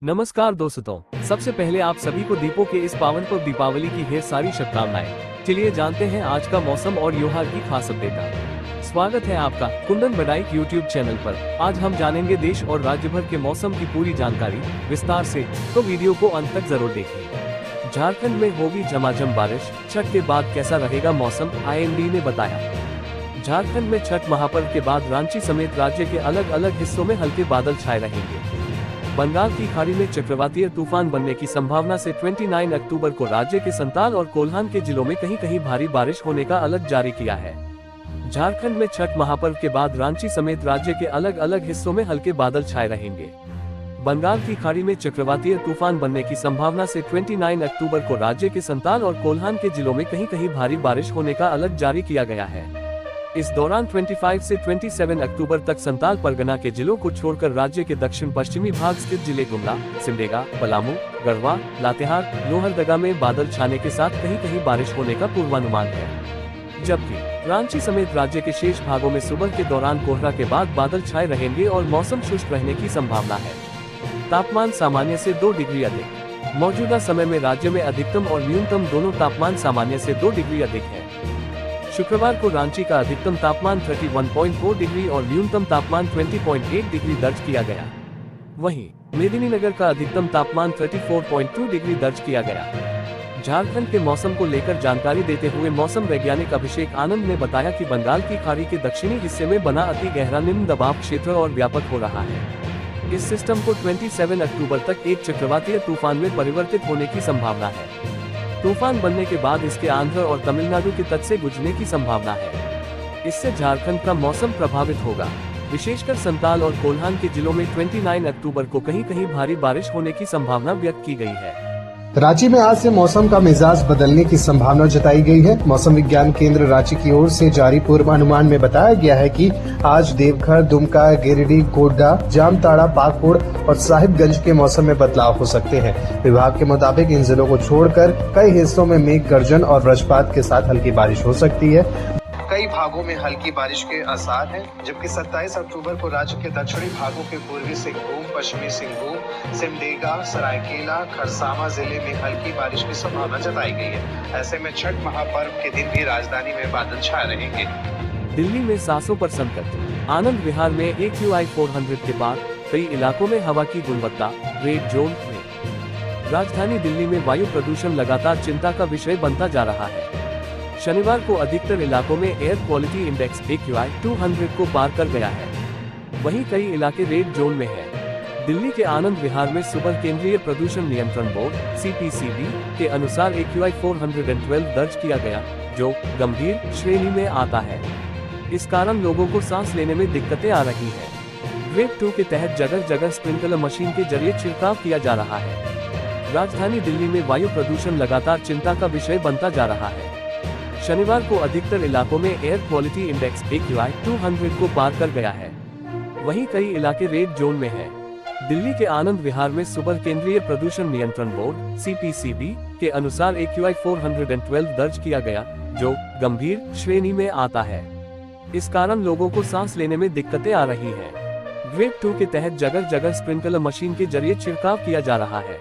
नमस्कार दोस्तों, सबसे पहले आप सभी को दीपों के इस पावन पर्व दीपावली की ढेर सारी शुभकामनाएं। चलिए जानते हैं आज का मौसम और त्योहार की खास अपडेट। स्वागत है आपका कुंदन बडाइक यूट्यूब चैनल पर। आज हम जानेंगे देश और राज्य भर के मौसम की पूरी जानकारी विस्तार से, तो वीडियो को अंत तक जरूर देखें। झारखंड में होगी झमाझम बारिश, छठ के बाद कैसा रहेगा मौसम, IMD ने बताया। झारखंड में छठ महापर्व के बाद रांची समेत राज्य के अलग अलग हिस्सों में हल्के बादल छाए रहेंगे। बंगाल की खाड़ी में चक्रवातीय तूफान बनने की संभावना से 29 अक्टूबर को राज्य के संताल और कोल्हान के जिलों में कहीं कहीं भारी बारिश होने का अलर्ट जारी किया है। झारखंड में छठ महापर्व के बाद रांची समेत राज्य के अलग अलग हिस्सों में हल्के बादल छाए रहेंगे। बंगाल की खाड़ी में चक्रवातीय तूफान बनने की संभावना से 29 अक्टूबर को राज्य के संताल और कोल्हान के जिलों में कहीं कहीं भारी बारिश होने का अलर्ट जारी किया गया है। इस दौरान 25 से 27 अक्टूबर तक संताल परगना के जिलों को छोड़कर राज्य के दक्षिण पश्चिमी भाग स्थित जिले गुमला, सिमडेगा, पलामू, गढ़वा, लातेहार, लोहरदगा में बादल छाने के साथ कहीं कहीं बारिश होने का पूर्वानुमान है। जबकि रांची समेत राज्य के शेष भागों में सुबह के दौरान कोहरा के बाद बादल छाए रहेंगे और मौसम शुष्क रहने की संभावना है। तापमान सामान्य से 2 डिग्री अधिक। मौजूदा समय में राज्य में अधिकतम और न्यूनतम दोनों तापमान सामान्य से 2 डिग्री अधिक है। शुक्रवार को रांची का अधिकतम तापमान 31.4 डिग्री और न्यूनतम तापमान 20.8 डिग्री दर्ज किया गया। वहीं मेदिनीनगर का अधिकतम तापमान 34.2 डिग्री दर्ज किया गया। झारखंड के मौसम को लेकर जानकारी देते हुए मौसम वैज्ञानिक अभिषेक आनंद ने बताया कि बंगाल की खाड़ी के दक्षिणी हिस्से में बना अति गहरा निम्न दबाव क्षेत्र और व्यापक हो रहा है। इस सिस्टम को 27 अक्टूबर तक एक चक्रवातीय तूफान में परिवर्तित होने की संभावना है। तूफान बनने के बाद इसके आंध्र और तमिलनाडु के तट से गुजरने की संभावना है। इससे झारखंड का मौसम प्रभावित होगा। विशेषकर संताल और कोल्हान के जिलों में 29 अक्टूबर को कहीं कहीं भारी बारिश होने की संभावना व्यक्त की गई है। रांची में आज से मौसम का मिजाज बदलने की संभावना जताई गई है। मौसम विज्ञान केंद्र रांची की ओर से जारी पूर्वानुमान में बताया गया है कि आज देवघर, दुमका, गिरिडीह, गोड्डा, जामताड़ा, पाकुड़ और साहिबगंज के मौसम में बदलाव हो सकते हैं। विभाग के मुताबिक इन जिलों को छोड़कर कई हिस्सों में मेघ गर्जन और वज्रपात के साथ हल्की बारिश हो सकती है। कई भागों में हल्की बारिश के आसार हैं, जबकि 27 अक्टूबर को राज्य के दक्षिणी भागों के पूर्वी सिंहभूम, पश्चिमी सिंहभूम, सिमडेगा, सरायकेला, खरसावां जिले में हल्की बारिश की संभावना जताई गई है। ऐसे में छठ महापर्व के दिन भी राजधानी में बादल छाए रहेंगे। दिल्ली में सांसों पर संकट। आनंद विहार में AQI 400 के बाद कई इलाकों में हवा की गुणवत्ता रेड जोन में। राजधानी दिल्ली में वायु प्रदूषण लगातार चिंता का विषय बनता जा रहा है। शनिवार को अधिकतर इलाकों में एयर क्वालिटी इंडेक्स AQI 200 को पार कर गया है। वहीं कई इलाके रेड जोन में हैं। दिल्ली के आनंद विहार में सुबह केंद्रीय प्रदूषण नियंत्रण बोर्ड CPCB के अनुसार AQI 412 दर्ज किया गया, जो गंभीर श्रेणी में आता है। इस कारण लोगों को सांस लेने में दिक्कतें आ रही हैं। ग्रेड 2 के तहत जगह जगह स्प्रिंकलर मशीन के जरिए छिड़काव किया जा रहा है। राजधानी दिल्ली में वायु प्रदूषण लगातार चिंता का विषय बनता जा रहा है। शनिवार को अधिकतर इलाकों में एयर क्वालिटी इंडेक्स AQI 200 को पार कर गया है। वहीं कई इलाके रेड जोन में हैं। दिल्ली के आनंद विहार में सुबह केंद्रीय प्रदूषण नियंत्रण बोर्ड CPCB के अनुसार AQI 412 दर्ज किया गया, जो गंभीर श्रेणी में आता है। इस कारण लोगों को सांस लेने में दिक्कतें आ रही हैं। ग्रेड 2 के तहत जगह जगह स्प्रिंकलर मशीन के जरिए छिड़काव किया जा रहा है।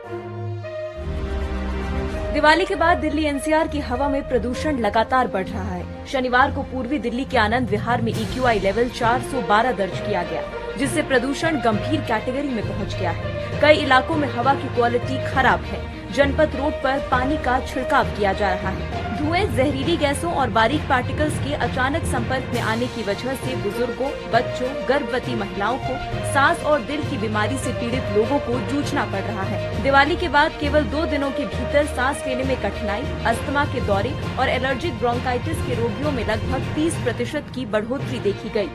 दिवाली के बाद दिल्ली NCR की हवा में प्रदूषण लगातार बढ़ रहा है। शनिवार को पूर्वी दिल्ली के आनंद विहार में EQI लेवल 412 दर्ज किया गया, जिससे प्रदूषण गंभीर कैटेगरी में पहुंच गया है। कई इलाकों में हवा की क्वालिटी खराब है। जनपद रोड पर पानी का छिड़काव किया जा रहा है। धुएं, जहरीली गैसों और बारीक पार्टिकल्स के अचानक संपर्क में आने की वजह से बुजुर्गों, बच्चों, गर्भवती महिलाओं को, सांस और दिल की बीमारी से पीड़ित लोगों को जूझना पड़ रहा है। दिवाली के बाद केवल 2 दिनों के भीतर सांस लेने में कठिनाई, अस्थमा के दौरे और एलर्जिक ब्रोंकाइटिस के रोगियों में लगभग 30% की बढ़ोतरी देखी गई।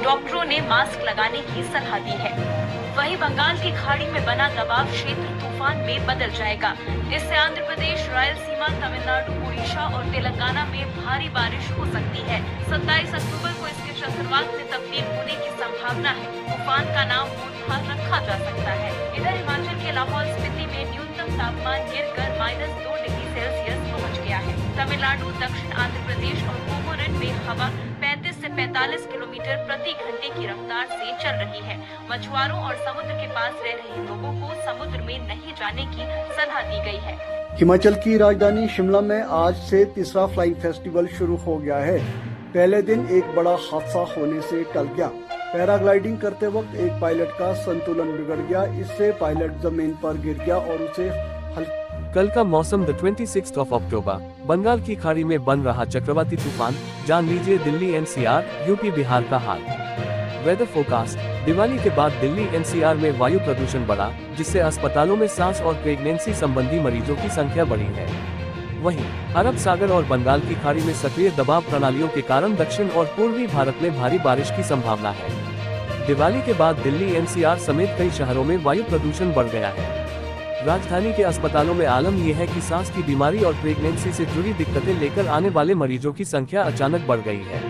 डॉक्टरों ने मास्क लगाने की सलाह दी है। वहीं बंगाल की खाड़ी में बना दबाव क्षेत्र तूफान में बदल जाएगा। इससे आंध्र प्रदेश, रायलसीमा, तमिलनाडु, उड़ीसा और तेलंगाना में भारी बारिश हो सकती है। 27 अक्टूबर को इसके चक्रवात में तब्दील होने की संभावना है। तूफान का नाम बुधवार रखा जा सकता है। इधर हिमाचल के लाहौल स्पीति में न्यूनतम तापमान गिरकर -2 डिग्री सेल्सियस पहुँच गया है। तमिलनाडु, दक्षिण आंध्र प्रदेश और कोमोरिन में हवा 35 से 45 किलोमीटर प्रति घंटे की रफ्तार से चल रही है। मछुआरों और समुद्र के पास रह रहे लोगों को समुद्र में नहीं जाने की सलाह दी गई है। हिमाचल की राजधानी शिमला में आज से तीसरा फ्लाइंग फेस्टिवल शुरू हो गया है। पहले दिन एक बड़ा हादसा होने से टल गया। पैराग्लाइडिंग करते वक्त एक पायलट का संतुलन बिगड़ गया। इससे पायलट जमीन पर गिर गया और उसे कल का मौसम 26 अक्टूबर। बंगाल की खाड़ी में बन रहा चक्रवाती तूफान, जान लीजिए दिल्ली एनसीआर, यूपी बिहार का हाल। Weather forecast. दिवाली के बाद दिल्ली एनसीआर में वायु प्रदूषण बढ़ा, जिससे अस्पतालों में सांस और प्रेगनेंसी संबंधी मरीजों की संख्या बढ़ी है। वहीं अरब सागर और बंगाल की खाड़ी में सक्रिय दबाव प्रणालियों के कारण दक्षिण और पूर्वी भारत में भारी बारिश की संभावना है। दिवाली के बाद दिल्ली एनसीआर समेत कई शहरों में वायु प्रदूषण बढ़ गया है। राजधानी के अस्पतालों में आलम यह है कि सांस की बीमारी और प्रेगनेंसी से जुड़ी दिक्कतें लेकर आने वाले मरीजों की संख्या अचानक बढ़ गई है।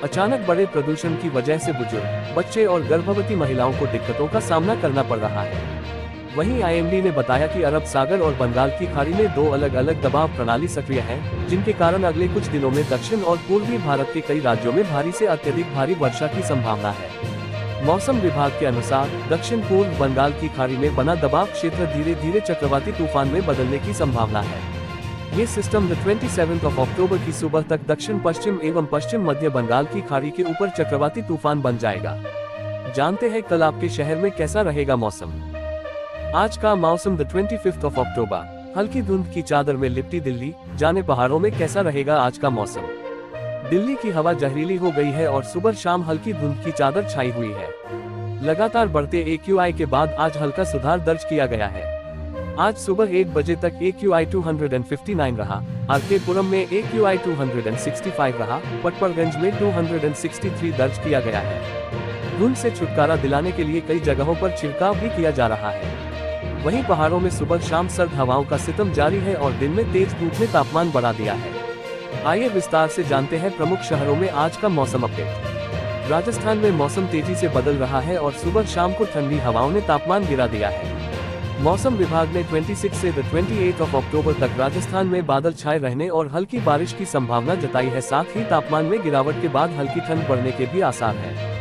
अचानक बढ़े प्रदूषण की वजह से बुजुर्ग, बच्चे और गर्भवती महिलाओं को दिक्कतों का सामना करना पड़ रहा है। वहीं आईएमडी ने बताया कि अरब सागर और बंगाल की खाड़ी में 2 अलग अलग दबाव प्रणाली सक्रिय है, जिनके कारण अगले कुछ दिनों में दक्षिण और पूर्वी भारत के कई राज्यों में भारी से अत्यधिक भारी वर्षा की संभावना है। मौसम विभाग के अनुसार दक्षिण पूर्व बंगाल की खाड़ी में बना दबाव क्षेत्र धीरे धीरे चक्रवाती तूफान में बदलने की संभावना है। ये सिस्टम 27 अक्टूबर की सुबह तक दक्षिण पश्चिम एवं पश्चिम मध्य बंगाल की खाड़ी के ऊपर चक्रवाती तूफान बन जाएगा। जानते हैं कल आपके शहर में कैसा रहेगा मौसम। आज का मौसम 25 अक्टूबर। हल्की धुंध की चादर में लिपटी दिल्ली, जाने पहाड़ों में कैसा रहेगा आज का मौसम। दिल्ली की हवा जहरीली हो गई है और सुबह शाम हल्की धुंध की चादर छाई हुई है। लगातार बढ़ते AQI के बाद आज हल्का सुधार दर्ज किया गया है। आज सुबह 1 बजे तक AQI 259 रहा। आरके पुरम में AQI 265 रहा। पटपरगंज में 263 दर्ज किया गया है। धुंध से छुटकारा दिलाने के लिए कई जगहों पर छिड़काव भी किया जा रहा है। वहीं पहाड़ों में सुबह शाम सर्द हवाओं का सितम जारी है और दिन में तेज धूप ने तापमान बढ़ा दिया है। आइए विस्तार से जानते हैं प्रमुख शहरों में आज का मौसम अपडेट। राजस्थान में मौसम तेजी से बदल रहा है और सुबह शाम को ठंडी हवाओं ने तापमान गिरा दिया है। मौसम विभाग ने 26 से 28 अक्टूबर तक राजस्थान में बादल छाए रहने और हल्की बारिश की संभावना जताई है। साथ ही तापमान में गिरावट के बाद हल्की ठंड बढ़ने के भी आसार है।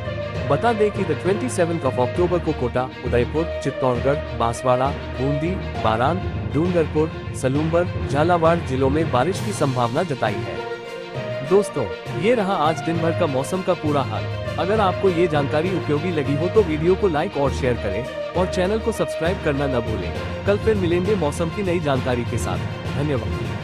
बता दें कि 27 अक्टूबर को कोटा, उदयपुर, चित्तौड़गढ़, बांसवाड़ा, बूंदी, बारान, डूंगरपुर, सलूंबर, झालावाड़ जिलों में बारिश की संभावना जताई है। दोस्तों, ये रहा आज दिन भर का मौसम का पूरा हाल। अगर आपको ये जानकारी उपयोगी लगी हो तो वीडियो को लाइक और शेयर करें और चैनल को सब्सक्राइब करना न भूलें। कल फिर मिलेंगे मौसम की नई जानकारी के साथ। धन्यवाद।